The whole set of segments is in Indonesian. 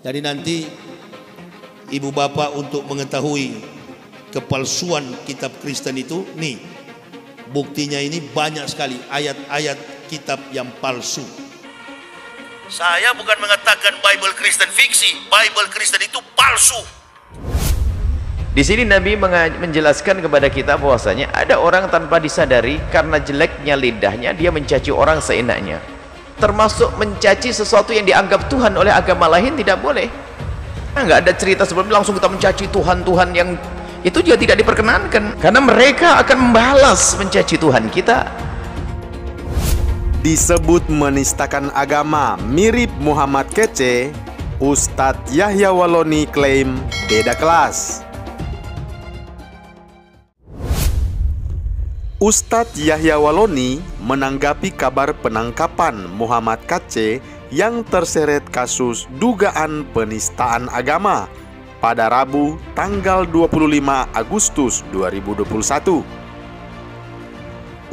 Jadi nanti ibu bapak untuk mengetahui kepalsuan kitab Kristen itu, nih buktinya ini banyak sekali ayat-ayat kitab yang palsu. Saya bukan mengatakan Bible Kristen fiksi, Bible Kristen itu palsu. Di sini Nabi menjelaskan kepada kita bahwasanya ada orang tanpa disadari karena jeleknya lidahnya dia mencaci orang seenaknya. Termasuk mencaci sesuatu yang dianggap Tuhan oleh agama lain tidak boleh. Nggak ada cerita sebelumnya langsung kita mencaci Tuhan yang itu juga tidak diperkenankan, karena mereka akan membalas mencaci Tuhan kita. Disebut menistakan agama mirip Muhammad kece, Ustadz Yahya Waloni klaim beda kelas. Ustadz Yahya Waloni menanggapi kabar penangkapan Muhammad kece yang terseret kasus dugaan penistaan agama pada Rabu tanggal 25 Agustus 2021.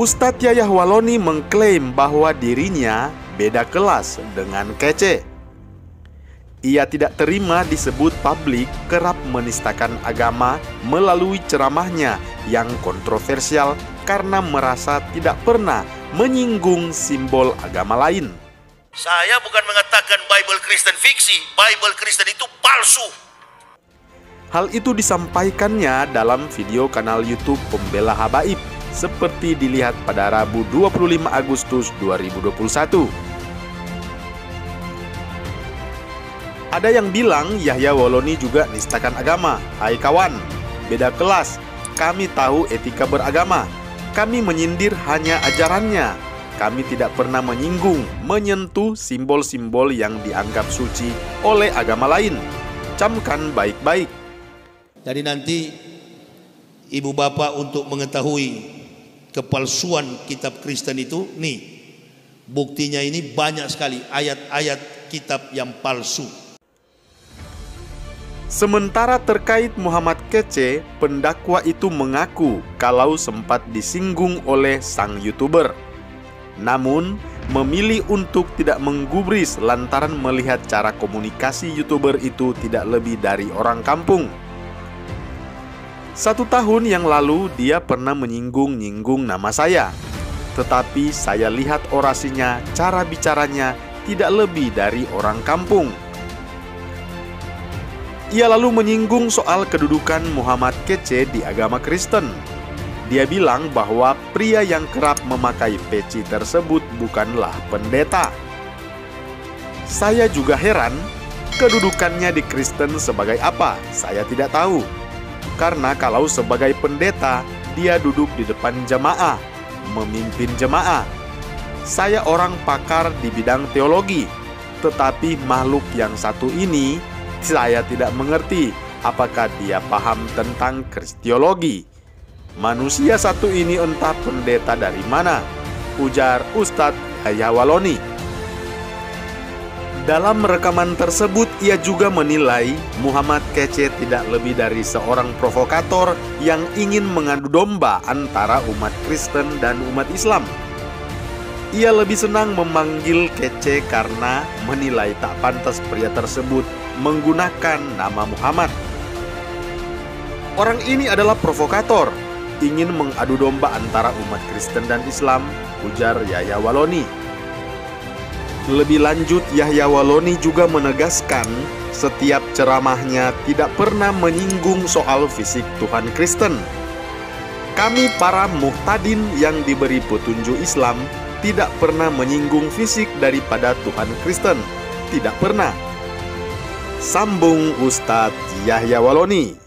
Ustadz Yahya Waloni mengklaim bahwa dirinya beda kelas dengan kece. Ia tidak terima disebut publik kerap menistakan agama melalui ceramahnya yang kontroversial karena merasa tidak pernah menyinggung simbol agama lain. Saya bukan mengatakan Bible Kristen fiksi, Bible Kristen itu palsu. Hal itu disampaikannya dalam video kanal YouTube Pembela Habaib seperti dilihat pada Rabu 25 Agustus 2021. Ada yang bilang Yahya Waloni juga nistakan agama. Hai kawan, beda kelas. Kami tahu etika beragama. Kami menyindir hanya ajarannya. Kami tidak pernah menyinggung, menyentuh simbol-simbol yang dianggap suci oleh agama lain. Camkan baik-baik. Jadi nanti ibu bapak untuk mengetahui kepalsuan kitab Kristen itu, nih buktinya ini banyak sekali ayat-ayat kitab yang palsu. Sementara terkait Muhammad kece, pendakwa itu mengaku kalau sempat disinggung oleh sang YouTuber. Namun, memilih untuk tidak menggubris lantaran melihat cara komunikasi YouTuber itu tidak lebih dari orang kampung. 1 tahun yang lalu dia pernah menyinggung-nyinggung nama saya. Tetapi saya lihat orasinya, cara bicaranya tidak lebih dari orang kampung. Ia lalu menyinggung soal kedudukan Muhammad kece di agama Kristen. Dia bilang bahwa pria yang kerap memakai peci tersebut bukanlah pendeta. Saya juga heran, kedudukannya di Kristen sebagai apa? Saya tidak tahu. Karena kalau sebagai pendeta, dia duduk di depan jemaah, memimpin jemaah. Saya orang pakar di bidang teologi, tetapi makhluk yang satu ini, saya tidak mengerti apakah dia paham tentang kristiologi. Manusia satu ini entah pendeta dari mana, ujar Ustadz Yahya Waloni. Dalam rekaman tersebut, ia juga menilai Muhammad kece tidak lebih dari seorang provokator yang ingin mengadu domba antara umat Kristen dan umat Islam. Ia lebih senang memanggil kece karena menilai tak pantas pria tersebut menggunakan nama Muhammad. Orang ini adalah provokator, ingin mengadu domba antara umat Kristen dan Islam, ujar Yahya Waloni. Lebih lanjut, Yahya Waloni juga menegaskan setiap ceramahnya tidak pernah menyinggung soal fisik Tuhan Kristen. Kami para muhtadin yang diberi petunjuk Islam tidak pernah menyinggung fisik daripada Tuhan Kristen. Tidak pernah. Sambung Ustadz Yahya Waloni.